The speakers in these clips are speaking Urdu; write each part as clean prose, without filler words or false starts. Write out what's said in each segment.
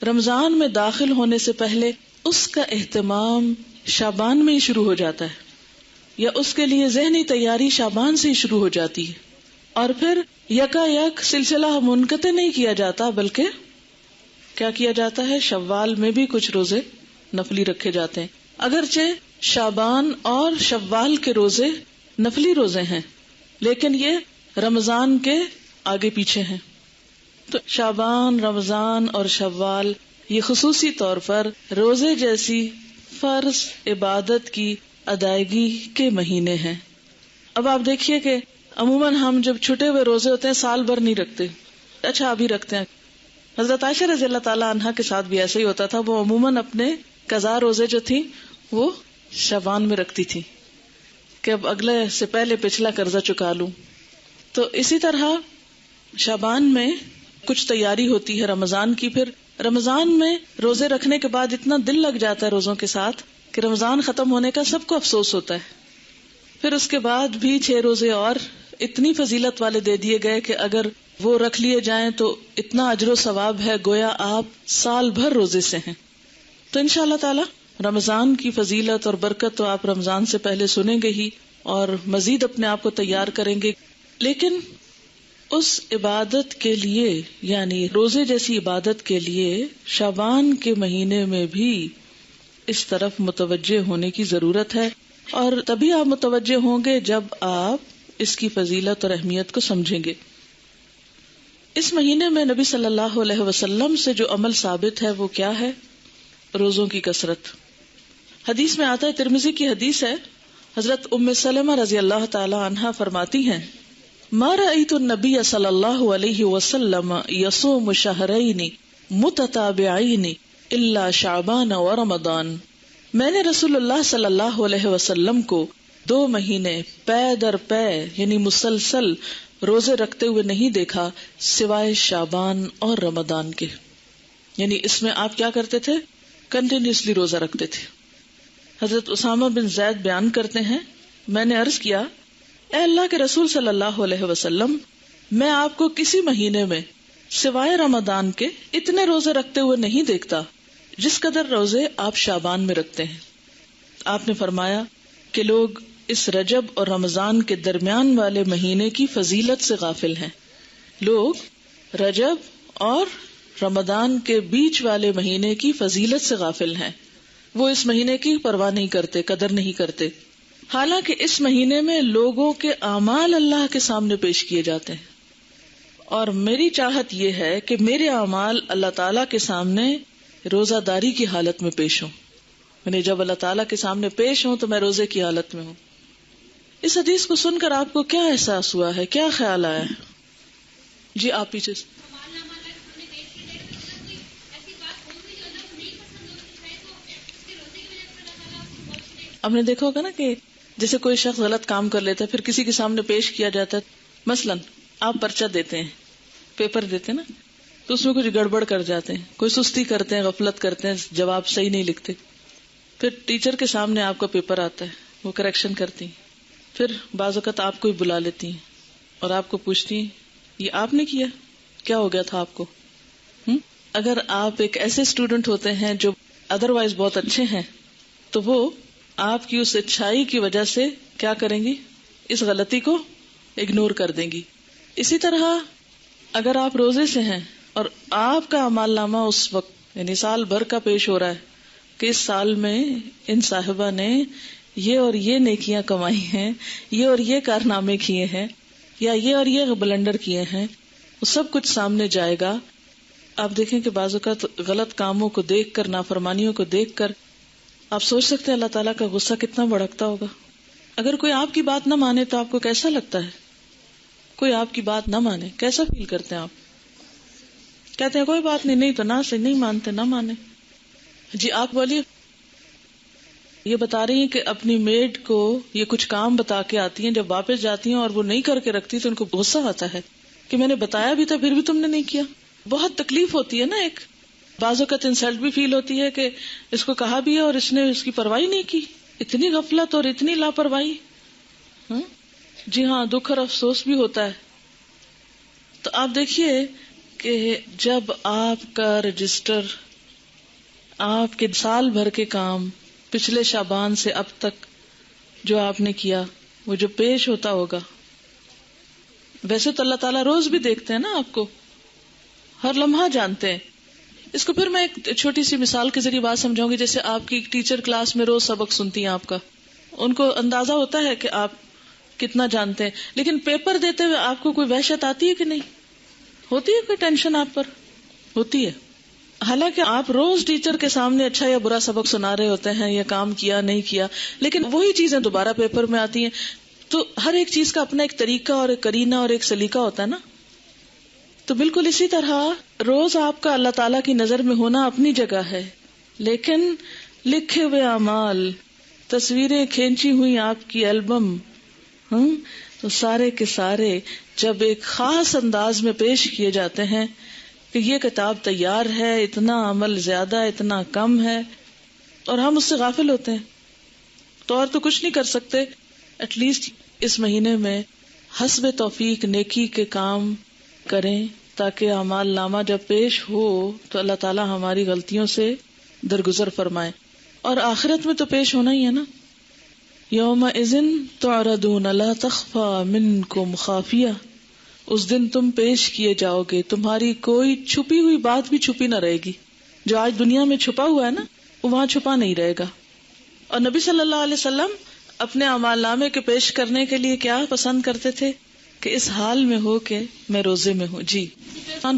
رمضان میں داخل ہونے سے پہلے اس کا اہتمام شعبان میں ہی شروع ہو جاتا ہے، یا اس کے لیے ذہنی تیاری شعبان سے ہی شروع ہو جاتی ہے، اور پھر یکا یک سلسلہ منقطع نہیں کیا جاتا، بلکہ کیا کیا جاتا ہے، شوال میں بھی کچھ روزے نفلی رکھے جاتے ہیں، اگرچہ شعبان اور شوال کے روزے نفلی روزے ہیں لیکن یہ رمضان کے آگے پیچھے ہیں۔ تو شعبان، رمضان اور شوال یہ خصوصی طور پر روزے جیسی فرض عبادت کی ادائیگی کے مہینے ہیں۔ اب آپ دیکھیے کہ عموماً ہم جب چھٹے ہوئے روزے ہوتے ہیں سال بھر نہیں رکھتے، اچھا ابھی رکھتے ہیں۔ حضرت عائشہ رضی اللہ تعالیٰ عنہا کے ساتھ بھی ایسا ہی ہوتا تھا، وہ عموماً اپنے قضا روزے جو تھی وہ شعبان میں رکھتی تھی کہ اب اگلے سے پہلے پچھلا قرضہ چکا لوں۔ تو اسی طرح شعبان میں کچھ تیاری ہوتی ہے رمضان کی، پھر رمضان میں روزے رکھنے کے بعد اتنا دل لگ جاتا ہے روزوں کے ساتھ کہ رمضان ختم ہونے کا سب کو افسوس ہوتا ہے۔ پھر اس کے بعد بھی 6 روزے اور اتنی فضیلت والے دے دیے گئے کہ اگر وہ رکھ لیے جائیں تو اتنا اجر و ثواب ہے گویا آپ سال بھر روزے سے ہیں۔ تو انشاءاللہ تعالی رمضان کی فضیلت اور برکت تو آپ رمضان سے پہلے سنیں گے ہی اور مزید اپنے آپ کو تیار کریں گے، لیکن اس عبادت کے لیے یعنی روزے جیسی عبادت کے لیے شعبان کے مہینے میں بھی اس طرف متوجہ ہونے کی ضرورت ہے، اور تبھی آپ متوجہ ہوں گے جب آپ اس کی فضیلت اور اہمیت کو سمجھیں گے۔ اس مہینے میں نبی صلی اللہ علیہ وسلم سے جو عمل ثابت ہے وہ کیا ہے؟ روزوں کی کثرت۔ حدیث میں آتا ہے، ترمذی کی حدیث ہے، حضرت ام سلمہ رضی اللہ تعالی عنہا فرماتی ہیں، ما رأیت النبی صلی اللہ علیہ وسلم یصوم شہرین متتابعین الا شعبان و رمضان۔ میں نے رسول اللہ صلی اللہ علیہ وسلم کو 2 مہینے پے در پے یعنی مسلسل روزے رکھتے ہوئے نہیں دیکھا سوائے شعبان اور رمضان کے، یعنی اس میں آپ کیا کرتے تھے؟ کنٹینیوسلی روزہ رکھتے تھے۔ حضرت اسامہ بن زید بیان کرتے ہیں، میں نے عرض کیا، اے اللہ کے رسول صلی اللہ علیہ وسلم، میں آپ کو کسی مہینے میں سوائے رمضان کے اتنے روزے رکھتے ہوئے نہیں دیکھتا جس قدر روزے آپ شعبان میں رکھتے ہیں۔ آپ نے فرمایا کہ لوگ اس رجب اور رمضان کے درمیان والے مہینے کی فضیلت سے غافل ہیں۔ لوگ رجب اور رمضان کے بیچ والے مہینے کی فضیلت سے غافل ہیں، وہ اس مہینے کی پرواہ نہیں کرتے، قدر نہیں کرتے، حالانکہ اس مہینے میں لوگوں کے اعمال اللہ کے سامنے پیش کیے جاتے ہیں، اور میری چاہت یہ ہے کہ میرے اعمال اللہ تعالیٰ کے سامنے روزہ داری کی حالت میں پیش ہوں، یعنی جب اللہ تعالیٰ کے سامنے پیش ہوں تو میں روزے کی حالت میں ہوں۔ اس حدیث کو سن کر آپ کو کیا احساس ہوا ہے، کیا خیال آیا ہے؟ جی آپ پیچھے سے۔ آپ نے دیکھا ہوگا نا کہ جیسے کوئی شخص غلط کام کر لیتا ہے پھر کسی کے سامنے پیش کیا جاتا ہے، مثلاً آپ پرچہ دیتے ہیں، پیپر دیتے ہیں نا، تو اس میں کچھ گڑبڑ کر جاتے ہیں، کوئی سستی کرتے ہیں، غفلت کرتے ہیں، جواب صحیح نہیں لکھتے، پھر ٹیچر کے سامنے آپ کا پیپر آتا ہے، وہ کریکشن کرتی ہیں، پھر بعض اوقات آپ کو ہی بلا لیتی ہیں اور آپ کو پوچھتی ہیں یہ آپ نے کیا، کیا ہو گیا تھا آپ کو؟ اگر آپ ایک ایسے اسٹوڈنٹ ہوتے ہیں جو ادروائز بہت اچھے ہیں تو وہ آپ کی اس اچھائی کی وجہ سے کیا کریں گی؟ اس غلطی کو اگنور کر دیں گی۔ اسی طرح اگر آپ روزے سے ہیں اور آپ کا اعمال نامہ اس وقت یعنی سال بھر کا پیش ہو رہا ہے کہ اس سال میں ان صاحبہ نے یہ اور یہ نیکیاں کمائی ہیں، یہ اور یہ کارنامے کیے ہیں، یا یہ اور یہ بلنڈر کیے ہیں، وہ سب کچھ سامنے جائے گا۔ آپ دیکھیں کہ بعض اوقات غلط کاموں کو دیکھ کر، نافرمانیوں کو دیکھ کر آپ سوچ سکتے ہیں اللہ تعالیٰ کا غصہ کتنا بھڑکتا ہوگا۔ اگر کوئی آپ کی بات نہ مانے تو آپ کو کیسا لگتا ہے؟ کوئی آپ کی بات نہ مانے کیسا فیل کرتے ہیں آپ؟ کہتے ہیں کوئی بات نہیں، نہیں تو نہ سے نہیں مانتے، نہ مانے۔ جی آپ بولیے۔ یہ بتا رہی ہیں کہ اپنی میڈ کو یہ کچھ کام بتا کے آتی ہیں، جب واپس جاتی ہیں اور وہ نہیں کر کے رکھتی تو ان کو غصہ آتا ہے کہ میں نے بتایا بھی تھا پھر بھی تم نے نہیں کیا۔ بہت تکلیف ہوتی ہے نا، ایک بعض اوقات انسلٹ بھی فیل ہوتی ہے کہ اس کو کہا بھی ہے اور اس نے اس کی پرواہی نہیں کی، اتنی غفلت اور اتنی لاپرواہی۔ جی ہاں، دکھ اور افسوس بھی ہوتا ہے۔ تو آپ دیکھیے کہ جب آپ کا رجسٹر آپ کے سال بھر کے کام پچھلے شعبان سے اب تک جو آپ نے کیا وہ جو پیش ہوتا ہوگا. ویسے تو اللہ تعالیٰ روز بھی دیکھتے ہیں نا آپ کو، ہر لمحہ جانتے ہیں. اس کو پھر میں ایک چھوٹی سی مثال کے ذریعے بات سمجھاؤں گی. جیسے آپ کی ٹیچر کلاس میں روز سبق سنتی ہیں آپ کا، ان کو اندازہ ہوتا ہے کہ آپ کتنا جانتے ہیں، لیکن پیپر دیتے ہوئے آپ کو کوئی وحشت آتی ہے کہ نہیں ہوتی ہے؟ کوئی ٹینشن آپ پر ہوتی ہے؟ حالانکہ آپ روز ٹیچر کے سامنے اچھا یا برا سبق سنا رہے ہوتے ہیں، یا کام کیا نہیں کیا، لیکن وہی چیزیں دوبارہ پیپر میں آتی ہیں. تو ہر ایک چیز کا اپنا ایک طریقہ اور ایک کرینہ اور ایک سلیقہ ہوتا ہے نا. تو بالکل اسی طرح روز آپ کا اللہ تعالیٰ کی نظر میں ہونا اپنی جگہ ہے، لیکن لکھے ہوئے اعمال، تصویریں کھینچی ہوئی آپ کی البم، تو سارے کے سارے جب ایک خاص انداز میں پیش کیے جاتے ہیں کہ یہ کتاب تیار ہے، اتنا عمل زیادہ، اتنا کم ہے، اور ہم اس سے غافل ہوتے ہیں، تو اور تو کچھ نہیں کر سکتے. ایٹ لیسٹ اس مہینے میں حسب توفیق نیکی کے کام کریں، تاکہ اعمال نامہ جب پیش ہو تو اللہ تعالی ہماری غلطیوں سے درگزر فرمائے. اور آخرت میں تو پیش ہونا ہی ہے نا. یومئذ تعرضون لا تخفی منکم خافیہ، اس دن تم پیش کیے جاؤ گے، تمہاری کوئی چھپی ہوئی بات بھی چھپی نہ رہے گی. جو آج دنیا میں چھپا ہوا ہے نا، وہ وہاں چھپا نہیں رہے گا. اور نبی صلی اللہ علیہ وسلم اپنے اعمال نامے کے پیش کرنے کے لیے کیا پسند کرتے تھے کہ اس حال میں ہو کہ میں روزے میں ہوں. جی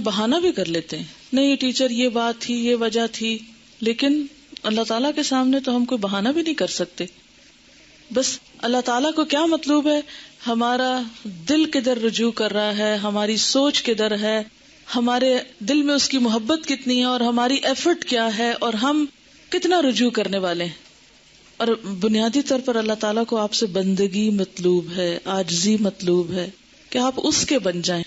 بہانہ بھی کر لیتے ہیں، نہیں ٹیچر یہ بات تھی، یہ وجہ تھی، لیکن اللہ تعالیٰ کے سامنے تو ہم کوئی بہانہ بھی نہیں کر سکتے. بس اللہ تعالیٰ کو کیا مطلوب ہے، ہمارا دل کدھر رجوع کر رہا ہے، ہماری سوچ کدھر ہے، ہمارے دل میں اس کی محبت کتنی ہے، اور ہماری ایفرٹ کیا ہے، اور ہم کتنا رجوع کرنے والے ہیں. اور بنیادی طور پر اللہ تعالیٰ کو آپ سے بندگی مطلوب ہے، عاجزی مطلوب ہے کہ آپ اس کے بن جائیں.